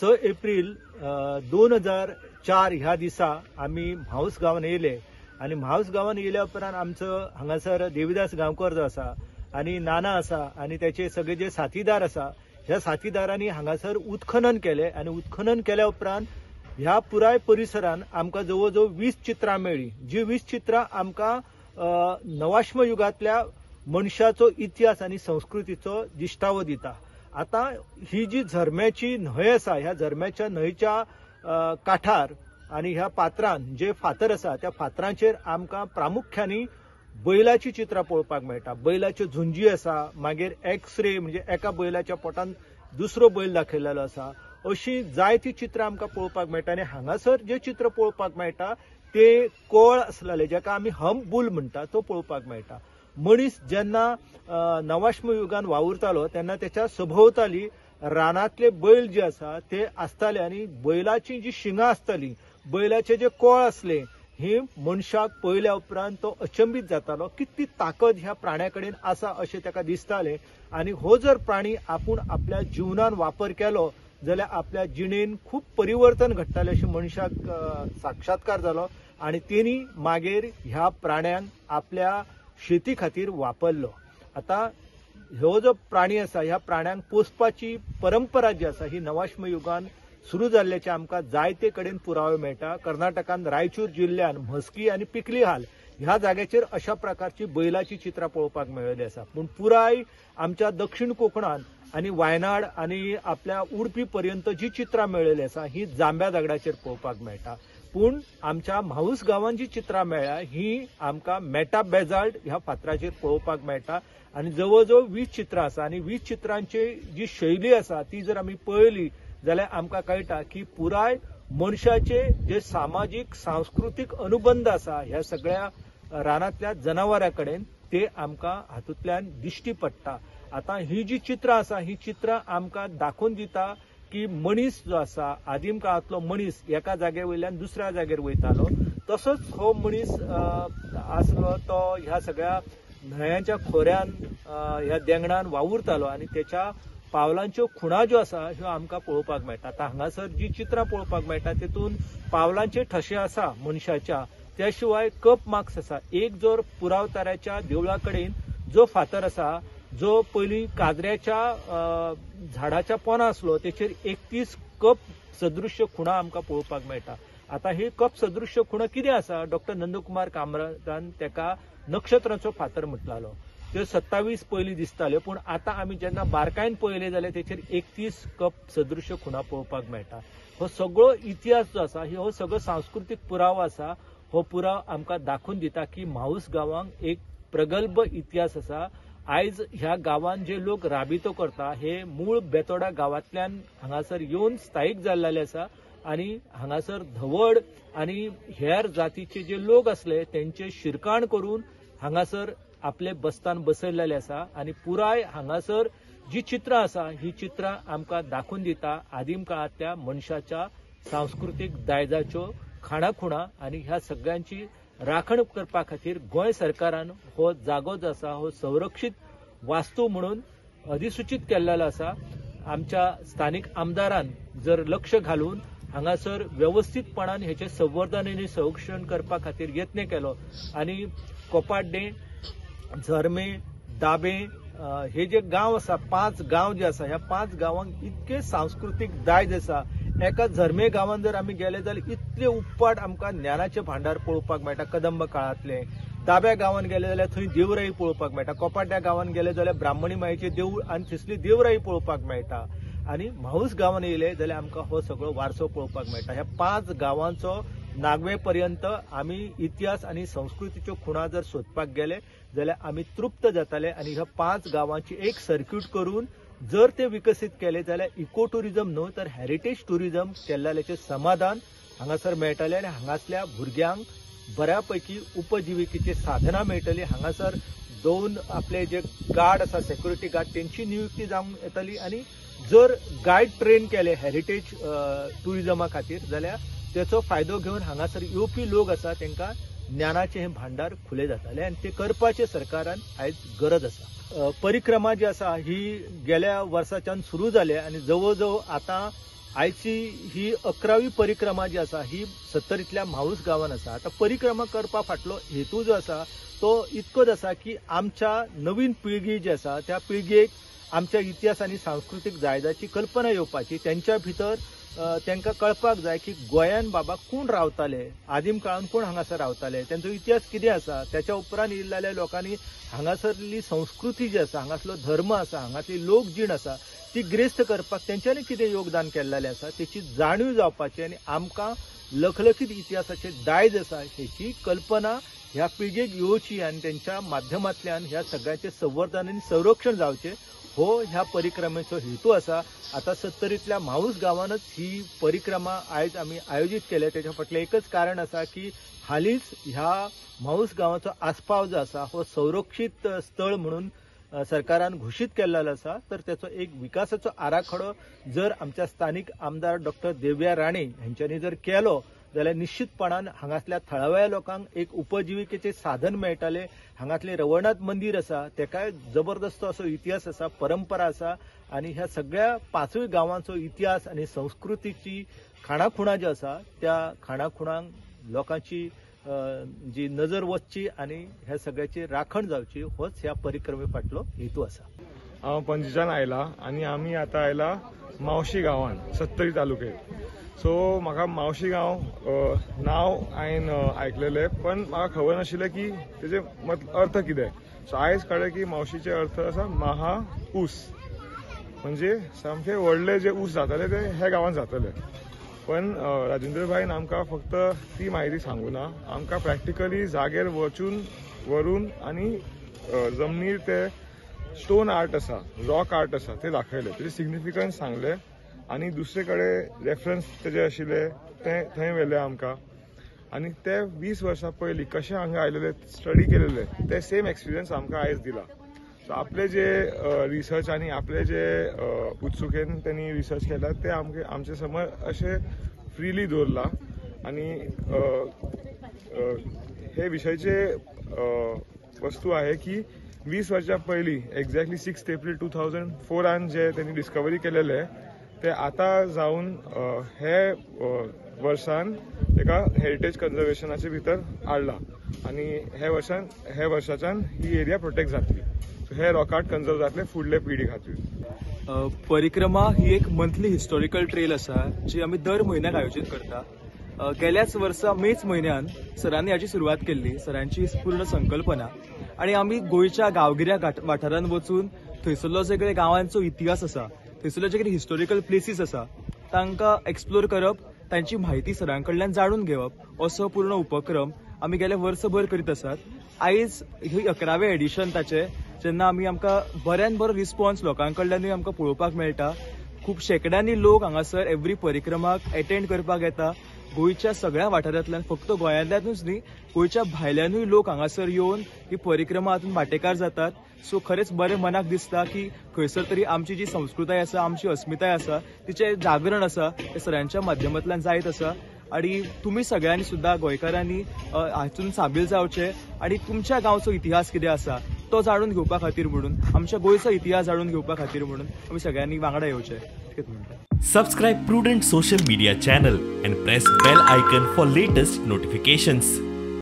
6 April 2004 ह्या दिसा आम्ही म्हाऊस गांवांत येयले आणि म्हाऊस गांवांत येयल्या उपरांत आमचो हांगासर देविदास गांवकर जो आसा आणि नाना आसा आणि त्याचे सगळे जे साथीदार आसा ह्या साथीदारांनी हांगासर उत्खनन केले आणि उत्खनन केल्या उपरांत ह्या पुराय परिसरान आमकां जवळ जवळ 20 चित्रां मेळ्ळी जी 20 चित्रां आमकां नवाश्म युगांतल्या मनशाचो इतिहास आणि संस्कृतीचो दिश्टावो दिता। आता ही जी झरम्याची न्हंय आसा ह्या झरम्याच्या न्हंयच्या काठार आणि ह्या पात्रांत जे फातर आसा त्या फातरांचेर आमकां प्रामुख्यानी बैलाची चित्रां पळोवपाक मेळटा। बैलाच्यो झुंजी आसा, मागीर एक्सरे म्हणजे एका बैलाच्या पोटान दुसरो बैल दाखयलेलो आसा, अशी जायती चित्रां आमकां पळोवपाक मेळटा। आनी हांगासर जे चित्र पळोवपाक मेळटा ते कोळ आसलेले जाका आमी हम्प बुल म्हणटा तो पळोवपाक मेळटा। मनीस जेन्ना नवाश्म युगान वावुरतालो तेन्ना त्याच्या सभोवताली रानातले बैल जे आसा ते आसताले आणि बैलाची जी शिंगां आसताली, बैलाचे जे कोळ आसले हे मनशाक पळयल्या उपरांत तो अचंबित जातालो, कितली ताकद ह्या प्राण्या कडेन आसा अशें ताका दिसतालें। आणि हो जर प्राणी आपूण आपल्या जिवनान वापर केलो जाल्यार आपल्या जिणेन खूब परिवर्तन घडटालें अशें मनशाक साक्षात्कार जालो आणि तेणी मागीर ह्या प्राण्यांक आपल्या शेती खातीर वापरलो। आता हो जो प्राणी आसा ह्या प्राण्यांक पोसपाची परंपरा जी आसा ही नवाश्म युगान सुरू जाल्ल्याचे आमकां जायते कडेन पुरावे मेळटा। कर्नाटकान रायचूर जिल्ह्यान म्हस्की आणि पिकलीहाल ह्या जाग्याचेर अशा प्रकारची बैलाची चित्रां पळोवपाक मेळिल्ली आसा। पूण पुराय आमच्या दक्षिण कोकणान आणि वायनाड आणि आपल्या उडपी पर्यंत जी चित्रां मेळिल्ली आसा ही जांब्या दगडाचेर पळोवपाक मेळटा। पूण आमच्या म्हाऊस गांवांत जी चित्रां मेळ्ळ्या ही आमकां मेटा बेजाल्ट ह्या फातराचेर पळोवपाक मेळटा आणि जवळ जवळ 20 चित्रां आसा आणि 20 चित्रांची जी शैली आसा ती जर आमी पळयली जाल्यार आमकां कळटा की पुराय मनशाचे जे सामाजीक सांस्कृतिक अनुबंध आसा ह्या सगळ्या रानांतल्या जनावरां कडेन ते आमकां हातूंतल्यान दिश्टी पडटा। आता ही जी चित्रां आसा ही चित्रां आमकां दाखोवन दिता की मनीस जो आसा आदीम काळांतलो मनीस एका जाग्या वयल्यान दुसऱ्या जाग्यार वयतालो, तसोच हो मनीस आसलो तो ह्या सगळ्या न्हंयांच्या खोऱ्यान ह्या देंगणान वावुरतालो आणि त्याच्या पावलांच्यो खुणा ज्यो आसा ह्यो आमकां पळोवपाक मेळटा। आता हांगासर जी चित्रां पळोवपाक मेळटा तेतून पावलांचे ठसे आसा मनशाच्या, त्या शिवाय कप मार्क्स आसा। एक जर पुरावताऱ्याच्या देवळा कडेन जो फातर आसा जो पयलीं काजऱ्याच्या झाडाच्या पोना आसलो तेचेर 31 कप सदृश्य खुणा आमकां पळोवपाक मेळटा। आता हे कप सदृश्य खुणा कितें आसा डॉक्टर नंदकुमार कामराजान तेका नक्षत्राचो फातर म्हटलालो। ते 27 पयलीं दिसताले, पूण आतां आमी जेन्ना बारकायेन पळयले जाल्यार तेचेर 31 कप सदृश्य खुणा पळोवपाक मेळटा। हो सगळो इतिहास जो आसा हो सगळो सांस्कृतीक पुरावो आसा, हो पुरावो आमकां दाखोवन दिता की म्हाऊस गांवांक एक प्रगल्भ इतिहास आसा। आयज ह्या गांवांत जे लोक राबितो करता हे मूळ बेतोडा गांवांतल्यान हांगासर येवन स्थायीक जाल्ले आसा आणि हांगासर धवड आणि हेर जातीचे जे लोक असले त्यांचे शिरकाण करून हांगासर आपले बस्तान बसयल्ले आसा आणि पुराय हांगासर जी चित्रां आसा ही चित्रां आमकां दाखोवन दिता आदीम काळांतल्या मनशाच्या सांस्कृतीक दायजाच्यो खाणाखुणा आणि ह्या सगळ्यांची राखण करपा खातीर गोंय सरकारान हो जागो जो आसा हो संरक्षीत वास्तू म्हणून अधिसूचित केल्लो आसा। आमच्या स्थानिक आमदारान जर लक्ष घालून हांगासर व्यवस्थितपणान हेचे संवर्धन आनी संरक्षण करपा खातीर यत्न केलो आणि कोपाड्डे, झरमे, दाबे हे जे गांव आसा 5 गांव जे आसा ह्या 5 गांवांक इतके सांस्कृतीक दायज आसा। एका झरमे गांवांत जर आमी गेले जाल्यार इतले उपपाट आमकां ज्ञानाचे भांडार पळोवपाक मेळटा कदंब काळांतले। दाब्या गांवांत गेले जाल्यार थंय देवराई पळोवपाक मेळटा, कोपाड्ड्या गांवांत गेले जाल्यार ब्राह्मणी मायेचें देवूळ आनी थंयसली देवराई पळोवपाक मेळटा। आणि म्हाऊस गांवांत येयले जाल्यार आमकां हो सगळो वारसो पळोवपाक मेळटा। ह्या 5 गांवांचो नागवे पर्यंत आमी इतिहास आणि संस्कृतीच्यो खुणा जर सोदपाक गेले जाल्यार आमी तृप्त जाताले आणि ह्या 5 गांवांची एक सर्क्यूट करून जर ते विकसित केले जाल्यार इको टुरिझम न्हू तर हेरिटेज टुरिझम केल्ल्याचें समाधान हांगासर मेळटलें आणि हांगासल्या भुरग्यांक बऱ्यापैकी उपजिविकेची साधनां मेळटली। हांगासर 2 आपले जे गार्ड आसा सेक्युरिटी गार्ड तेंची नियुक्ती जावंक येतली आणि जर गायड ट्रेन केले हेरिटेज टुरिझमा खातीर जाल्यार त्याचो फायदो घेवन हांगासर येवपी लोक आसा तांकां ज्ञानाचे हे भांडार खुले जाताले आणि ते करपाचे सरकारान आयज गरज आसा। परिक्रमा जी आसा ही गेल्या वर्साच्यान सुरू जाल्या आणि जवळ जवळ आता आयची ही 11वी परिक्रमा जी आसा ही सत्तरीतल्या म्हाऊस गांवान आसा. आता परिक्रमा करपा फाटलो हेतू जो आसा तो इतकोच आसा की आमच्या नवीन पिळगी जी आसा त्या पिळगेक आमच्या इतिहास आनी सांस्कृतीक दायजाची कल्पना येवपाची, त्यांच्या भितर तांकां कळपाक जाय की गोंयान बाबा कोण रावताले, आदीम काळान कोण हांगासर रावताले, त्यांचो इतिहास कितें आसा, त्याच्या उपरांत येयल्ल्या लोकांनी हांगासरली संस्कृती जी आसा, हांगासलो धर्म आसा, हांगातली लोकजीण आसा ती गिरेस्त करपाक तेंच्यांनी कितें योगदान केल्लेलें आसा तेची जाणीव जावपाची आनी आमकां लखलखीत इतिहासाचे दायज आसा हेची कल्पना ह्या पिळगेक येवची आनी तेंच्या माध्यमांतल्यान ह्या सगळ्यांचे संवर्धन आनी संरक्षण जावचें हो ह्या परिक्रमेचो हेतू आसा. आता सत्तरीतल्या म्हाऊस गांवानच ही परिक्रमा आयज आमी आयोजीत केल्या. तेच्या फाटलें एकच कारण आसा की हालींच ह्या म्हाऊस गांवाचो आस्पाव जो आसा हो संरक्षीत स्थळ म्हणून सरकारान घोशीत केल्लो आसा. तर त्याचो एक विकासाचो आराखडो जर आमच्या स्थानिक आमदार डॉक्टर देवया राणे हांच्यांनी जर केलो जाल्यार निश्चितपणान हांगासल्या थळाव्या लोकांक एक उपजिविकेचे साधन मेळटले. हांगातले रवळनाथ मंदिर आसा तेकाय जबरदस्त असो इतिहास आसा, परंपरा आसा आनी ह्या सगळ्या 5 गांवांचो इतिहास आनी संस्कृतीची खाणाखुणा ज्यो आसा त्या खाणाखुणांक लोकांची जी नजर वचची आनी ह्या सगळ्याची राखण जावची होच ह्या परिक्रमे फाटलो हेतू आसा. हांव पणजीच्यान आयला आनी आमी आतां आयला मावशी गांवान सत्तरी तालुक्यात. सो म्हाका मावशी गांव नांव हांवें आयकलेलें पण म्हाका खबर नाशिल्लें की तेजे अर्थ कितें. सो आयज कळ्ळें की मावशीचे अर्थ आसा महा ऊस, म्हणजे सामके व्हडले जे ऊस जाताले ते हे गांवांत जाताले. पण राजेंद्र भाईन आमकां फक्त ती म्हायती सांगूं ना, आमकां प्रॅक्टिकली जाग्यार व्हरून आनी जमनीर ते स्टोन आर्ट आसा, रॉक आर्ट आसा ते दाखयले, तेजे सिग्निफिकन्स सांगले आनी दुसरे कडेन रेफरन्स तेजे आशिल्ले ते थंय व्हेले आमकां. आनी ते 20 वर्सां पयलीं कशें हांगा आयलेले स्टडी केलेले ते सेम एक्सपिरियन्स आमकां आयज दिला. सो आपले जे रिसर्च आनी आपले जे उत्सुकेन त्यांनी रिसर्च केला ते आमचे समोर अशे फ्रीली दवरला. आनी हे विशयाचे वस्तू आहे की 20 वर्सां पयलीं एक्झॅक्टली 6 एप्रिल 2004 जे त्यांनी डिस्कवरी केलेले ते आता जावन हे वर्सान एका हेरिटेज कन्जर्वेशनाचे भितर हाडला आनी हे वर्साच्यान ही एरिया प्रोटेक्ट जातली. सो हे रॉक आर्ट कन्जर्व जातले फुडले पिढी खातीर. परिक्रमा ही एक मंथली हिस्टॉरिकल ट्रेल आसा जी आमी दर म्हयन्याक आयोजीत करता. गेल्याच वर्सा मेच म्हयन्यान सरांनी हाची सुरवात केल्ली, सरांची पूर्ण संकल्पना. आनी आमी गोंयच्या गांवगिऱ्या वाठारांत वचून थंयसरलो जे कितें गांवांचो इतिहास आसा, थंयसरलो जे कितें हिस्टॉरिकल प्लेसीस आसा तांकां एक्सप्लोर करप, तांची म्हायती सरां कडल्यान जाणून घेवप असो पूर्ण उपक्रम आमी गेल्या वर्सभर करीत आसात. आयज ही 11वें एडिशन ताचे, जेन्ना आमकां बऱ्यान बरो रिस्पॉन्स लोकां कडल्यानूय आमकां पळोवपाक मेळटा. खूब शेकड्यांनी लोक हांगासर एवरी परिक्रमाक अटेंड करपाक येता. गोंयच्या सगळ्या वाठारांतल्यान, फक्त गोंयांतल्यानूच न्ही, गोंयच्या भायल्यानूय लोक हांगासर येवन ही परिक्रमा हातूंत वांटेकार जातात. सो खरेंच बरें मनाक दिसता की खंयसर तरी आमची जी संस्कृताय आसा, आमची अस्मिताय आसा, तिचें जागरण आसा ते सरांच्या माध्यमांतल्यान जायत आसा. आणि तुम्ही सगळ्यांनी सुद्धा गोंयकारांनी हातून सामील जावचे आणि तुमच्या गांवचो इतिहास कितें आसा तो जाणून घेवपा खातीर म्हणून, आमच्या गोंयचो इतिहास जाणून घेवपा खातीर म्हणून आमी सगळ्यांनी वांगडा येवचे. कितें म्हणटा? Subscribe Prudent social media channel and press bell icon for latest notifications.